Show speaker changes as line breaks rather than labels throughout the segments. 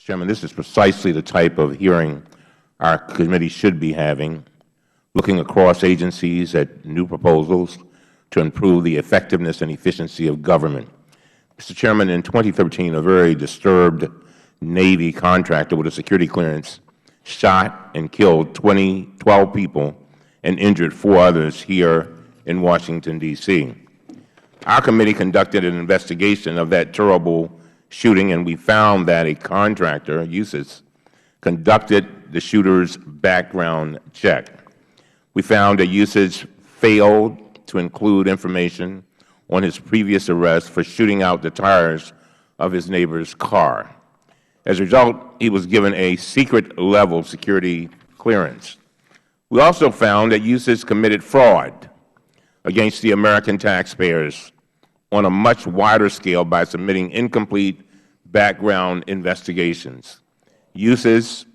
Chairman, this is precisely the type of hearing our committee should be having, looking across agencies at new proposals to improve the effectiveness and efficiency of government. Mr. Chairman, in 2013, a very disturbed Navy contractor with a security clearance shot and killed 12 people and injured 4 others here in Washington, D.C. Our committee conducted an investigation of that terrible shooting, and we found that a contractor, USIS, conducted the shooter's background check. We found that USIS failed to include information on his previous arrest for shooting out the tires of his neighbor's car. As a result, he was given a secret-level security clearance. We also found that USIS committed fraud against the American taxpayers on a much wider scale by submitting incomplete background investigations. USIS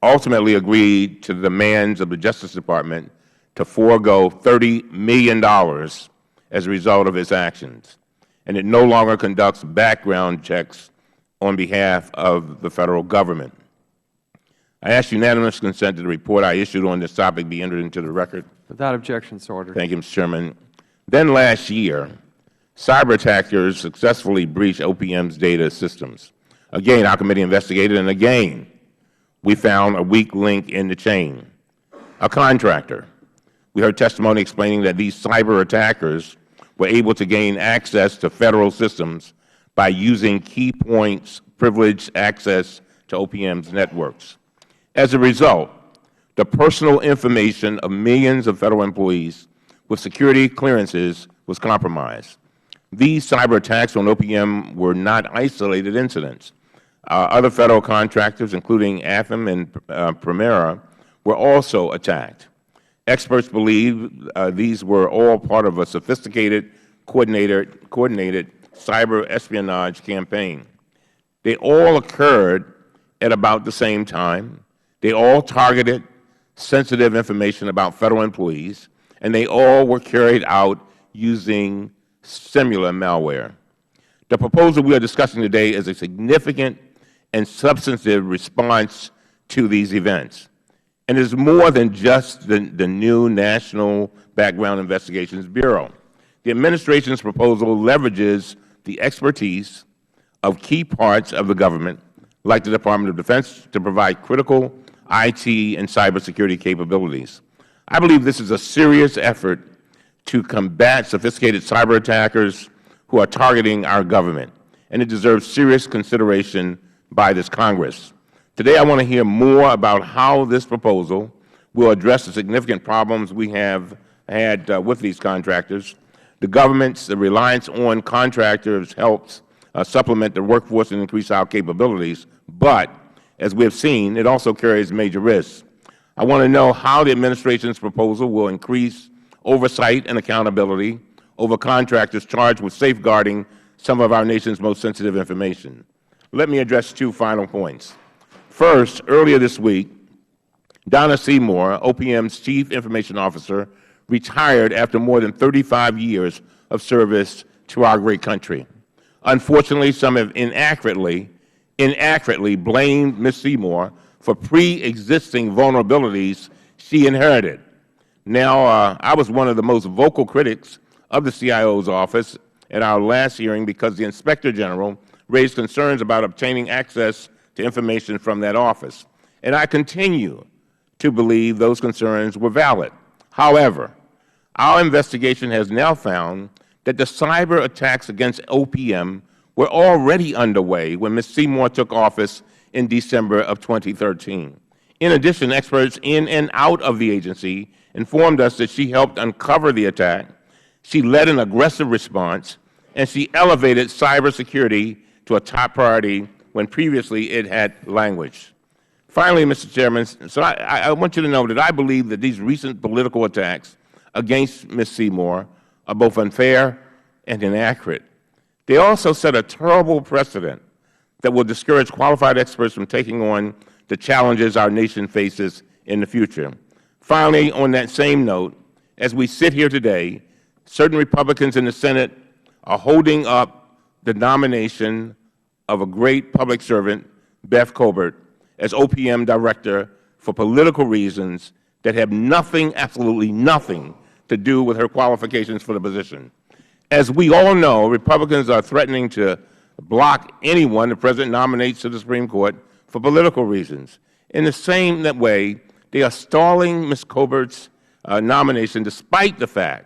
ultimately agreed to the demands of the Justice Department to forego $30 million as a result of its actions, and it no longer conducts background checks on behalf of the Federal Government. I ask unanimous consent that the report I issued on this topic be entered into the record.
Without objection, so ordered.
Thank you, Mr. Chairman. Then last year, cyber attackers successfully breached OPM's data systems. Again, our committee investigated, and again, we found a weak link in the chain, a contractor. We heard testimony explaining that these cyber attackers were able to gain access to Federal systems by using key points privileged access to OPM's networks. As a result, the personal information of millions of Federal employees with security clearances was compromised. These cyber attacks on OPM were not isolated incidents. Other Federal contractors, including AFM and Primera, were also attacked. Experts believe these were all part of a sophisticated, coordinated cyber espionage campaign. They all occurred at about the same time. They all targeted sensitive information about Federal employees, and they all were carried out using similar malware. The proposal we are discussing today is a significant and substantive response to these events. And it is more than just the new National Background Investigations Bureau. The Administration's proposal leverages the expertise of key parts of the government, like the Department of Defense, to provide critical IT and cybersecurity capabilities. I believe this is a serious effort to combat sophisticated cyber attackers who are targeting our government, and it deserves serious consideration by this Congress. Today, I want to hear more about how this proposal will address the significant problems we have had with these contractors. The government's reliance on contractors helps supplement the workforce and increase our capabilities, but as we have seen, it also carries major risks. I want to know how the Administration's proposal will increase oversight and accountability over contractors charged with safeguarding some of our nation's most sensitive information. Let me address 2 final points. First, earlier this week, Donna Seymour, OPM's Chief Information Officer, retired after more than 35 years of service to our great country. Unfortunately, some have inaccurately blamed Ms. Seymour for pre-existing vulnerabilities she inherited. Now, I was one of the most vocal critics of the CIO's office at our last hearing because the Inspector General raised concerns about obtaining access to information from that office, and I continue to believe those concerns were valid. However, our investigation has now found that the cyber attacks against OPM were already underway when Ms. Seymour took office in December of 2013. In addition, experts in and out of the agency informed us that she helped uncover the attack, she led an aggressive response, and she elevated cybersecurity to a top priority when previously it had languished. Finally, Mr. Chairman, so I want you to know that I believe that these recent political attacks against Ms. Seymour are both unfair and inaccurate. They also set a terrible precedent that will discourage qualified experts from taking on the challenges our nation faces in the future. Finally, on that same note, as we sit here today, certain Republicans in the Senate are holding up the nomination of a great public servant Beth Cobert as OPM Director for political reasons that have nothing, absolutely nothing, to do with her qualifications for the position. As we all know, Republicans are threatening to block anyone the President nominates to the Supreme Court for political reasons. In the same way, they are stalling Ms. Cobert's nomination despite the fact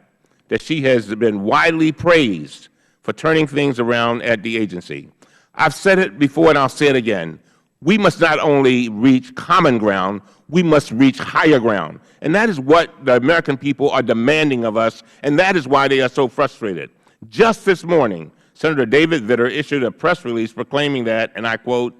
that she has been widely praised for turning things around at the agency. I've said it before and I'll say it again. We must not only reach common ground, we must reach higher ground. And that is what the American people are demanding of us, and that is why they are so frustrated. Just this morning, Senator David Vitter issued a press release proclaiming that, and I quote,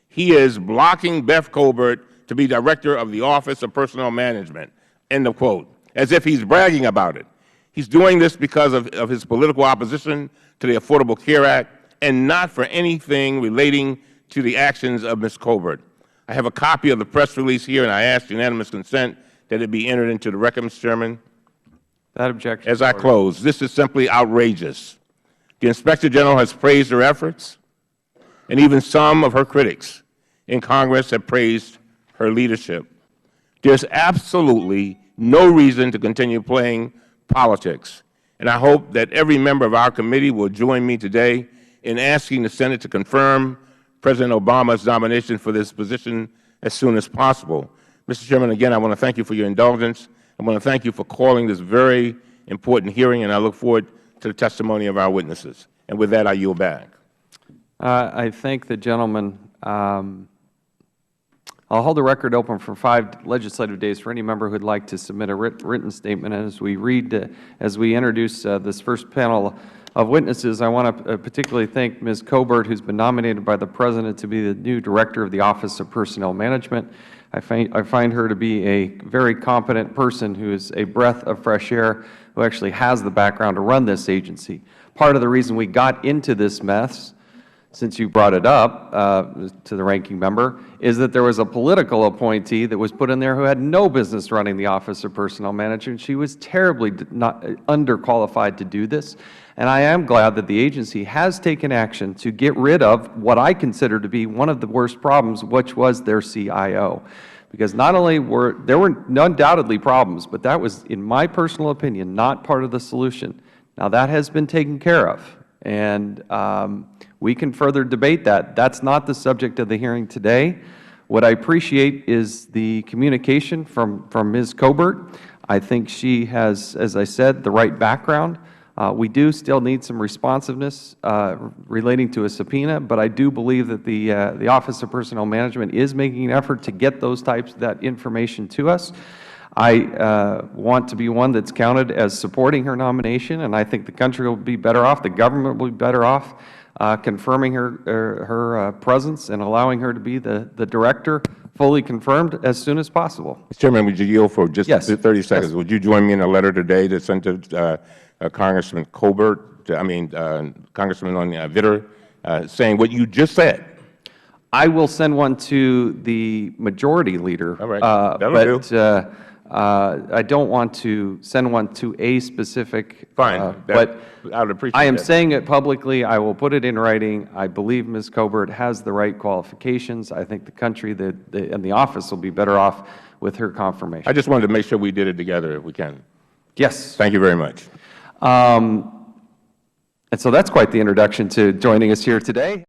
he is blocking Beth Cobert to be Director of the Office of Personnel Management, end of quote, as if he's bragging about it. He's doing this because of his political opposition to the Affordable Care Act and not for anything relating to the actions of Ms. Cobert. I have a copy of the press release here, and I ask unanimous consent that it be entered into the record, Mr. Chairman.
That objection.
As I close, this is simply outrageous. The Inspector General has praised her efforts, and even some of her critics in Congress have praised her leadership. There's absolutely no reason to continue playing politics, and I hope that every member of our committee will join me today in asking the Senate to confirm President Obama's nomination for this position as soon as possible. Mr. Chairman, again, I want to thank you for your indulgence. I want to thank you for calling this very important hearing, and I look forward to the testimony of our witnesses. And with that, I yield back.
I thank the gentleman. I'll hold the record open for 5 legislative days for any member who would like to submit a written statement. And as we introduce this first panel of witnesses, I want to particularly thank Ms. Cobert, who has been nominated by the President to be the new Director of the Office of Personnel Management. I find her to be a very competent person who is a breath of fresh air, who actually has the background to run this agency. Part of the reason we got into this mess, since you brought it up to the ranking member, is that there was a political appointee that was put in there who had no business running the Office of Personnel Management. She was terribly underqualified to do this. And I am glad that the agency has taken action to get rid of what I consider to be one of the worst problems, which was their CIO. Because not only there were undoubtedly problems, but that was, in my personal opinion, not part of the solution. Now, that has been taken care of, and we can further debate that. That's not the subject of the hearing today. What I appreciate is the communication from Ms. Cobert. I think she has, as I said, the right background. We do still need some responsiveness relating to a subpoena, but I do believe that the Office of Personnel Management is making an effort to get that information to us. I want to be one that's counted as supporting her nomination, and I think the country will be better off, the government will be better off confirming her presence and allowing her to be the Director fully confirmed as soon as possible.
Mr. Chairman, would you yield for just
Yes.
30 seconds?
Yes.
Would you join me in a letter today to send to Congressman Cobert, Congressman Vitter, saying what you just said?
I will send one to the majority leader.
All right. That'll do.
I don't want to send one to a specific.
Fine.
But
I would appreciate
I am
that.
saying it publicly. I will put it in writing. I believe Ms. Cobert has the right qualifications. I think the country and the office will be better off with her confirmation.
I just wanted to make sure we did it together if we can.
Yes.
Thank you very much.
And so that's quite the introduction to joining us here today.